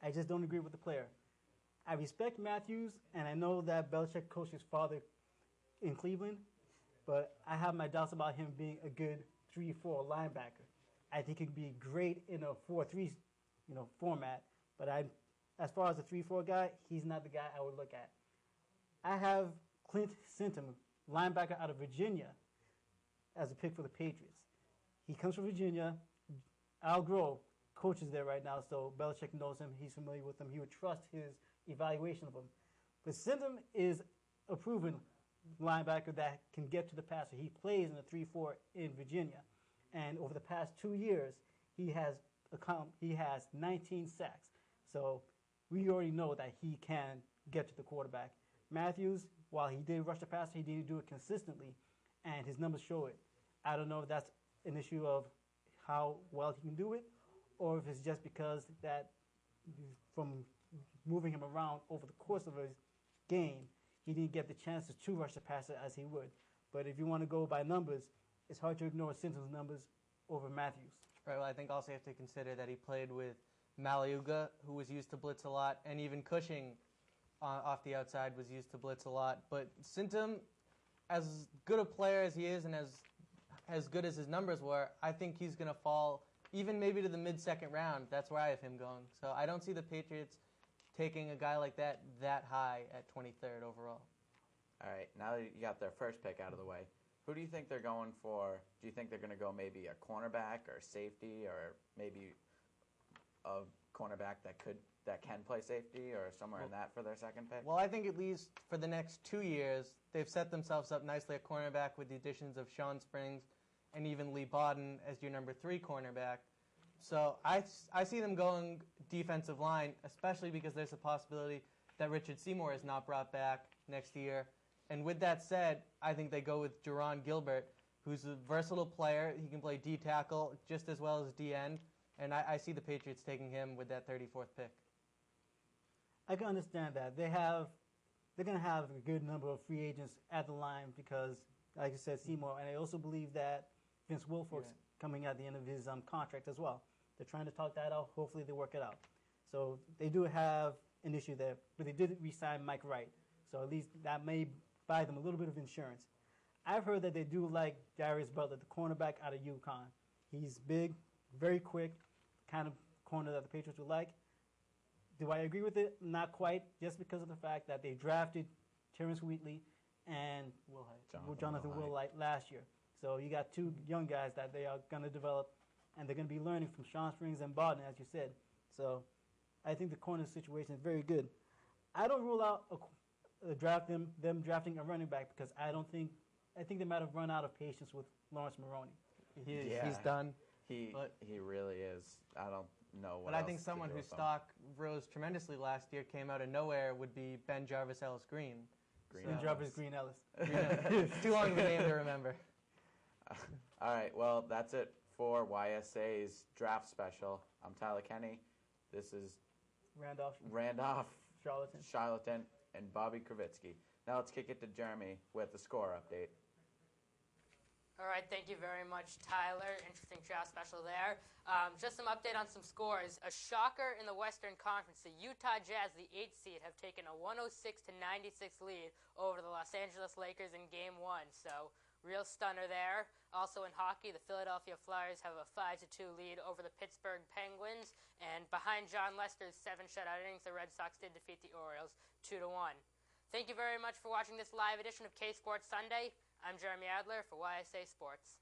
I just don't agree with the player. I respect Matthews, and I know that Belichick coached his father in Cleveland, but I have my doubts about him being a good 3-4 linebacker. I think he'd be great in a 4-3, format, but as far as a 3-4 guy, he's not the guy I would look at. I have Clint Sintum, linebacker out of Virginia, as a pick for the Patriots. He comes from Virginia. Al Groh coaches there right now, so Belichick knows him. He's familiar with him. He would trust his evaluation of him. But Sintum is a proven linebacker that can get to the passer. He plays in a 3-4 in Virginia, and over the past 2 years, he has 19 sacks. So we already know that he can get to the quarterback. Matthews, while he did rush the passer, he didn't do it consistently, and his numbers show it. I don't know if that's an issue of how well he can do it, or if it's just because that from moving him around over the course of his game, he didn't get the chances to rush the passer as he would. But if you want to go by numbers, it's hard to ignore Sinton's numbers over Matthews. Right, well, I think also you have to consider that he played with Maliuga, who was used to blitz a lot, and even Cushing off the outside was used to blitz a lot. But Sinton, as good a player as he is and as good as his numbers were, I think he's going to fall even maybe to the mid-second round. That's where I have him going. So I don't see the Patriots taking a guy like that high at 23rd overall. All right, now that you got their first pick out of the way, who do you think they're going for? Do you think they're going to go maybe a cornerback or safety, or maybe a cornerback that can play safety, or somewhere in that for their second pick? Well, I think at least for the next 2 years, they've set themselves up nicely at cornerback with the additions of Sean Springs and even Lee Bodden as your number 3 cornerback. So I see them going defensive line, especially because there's a possibility that Richard Seymour is not brought back next year. And with that said, I think they go with Jerron Gilbert, who's a versatile player. He can play D-tackle just as well as D-end. And I see the Patriots taking him with that 34th pick. I can understand that. They're going to have a good number of free agents at the line because, like you said, Seymour. And I also believe that Vince Wilfork's coming at the end of his contract as well. They're trying to talk that out. Hopefully they work it out. So they do have an issue there. But they did re-sign Mike Wright. So at least that may buy them a little bit of insurance. I've heard that they do like Darius Butler, the cornerback out of UConn. He's big, very quick, kind of corner that the Patriots would like. Do I agree with it? Not quite, just because of the fact that they drafted Terrence Wheatley and Jonathan Wilhite last year. So you got 2 young guys that they are going to develop, and they're going to be learning from Sean Springs and Bodden, as you said. So I think the corner situation is very good. I don't rule out them drafting a running back because I think they might have run out of patience with Lawrence Maroney. He's done. He really is. I don't know what But I think someone whose stock rose tremendously last year came out of nowhere would be Ben Jarvis Ellis Green. Ben Jarvis Green Ellis. Too long of a name to remember. All right, well, that's it for YSA's draft special. I'm Tyler Kenny. This is Randolph, Charlatan, and Bobby Kravitsky. Now let's kick it to Jeremy with the score update. All right, thank you very much, Tyler. Interesting draft special there. Just some update on some scores. A shocker in the Western Conference. The Utah Jazz, the 8th seed, have taken a 106-96 lead over the Los Angeles Lakers in Game 1. So, real stunner there. Also in hockey, the Philadelphia Flyers have a 5-2 lead over the Pittsburgh Penguins. And behind John Lester's 7 shutout innings, the Red Sox did defeat the Orioles 2-1. Thank you very much for watching this live edition of Ksports Sunday. I'm Jeremy Adler for YSA Sports.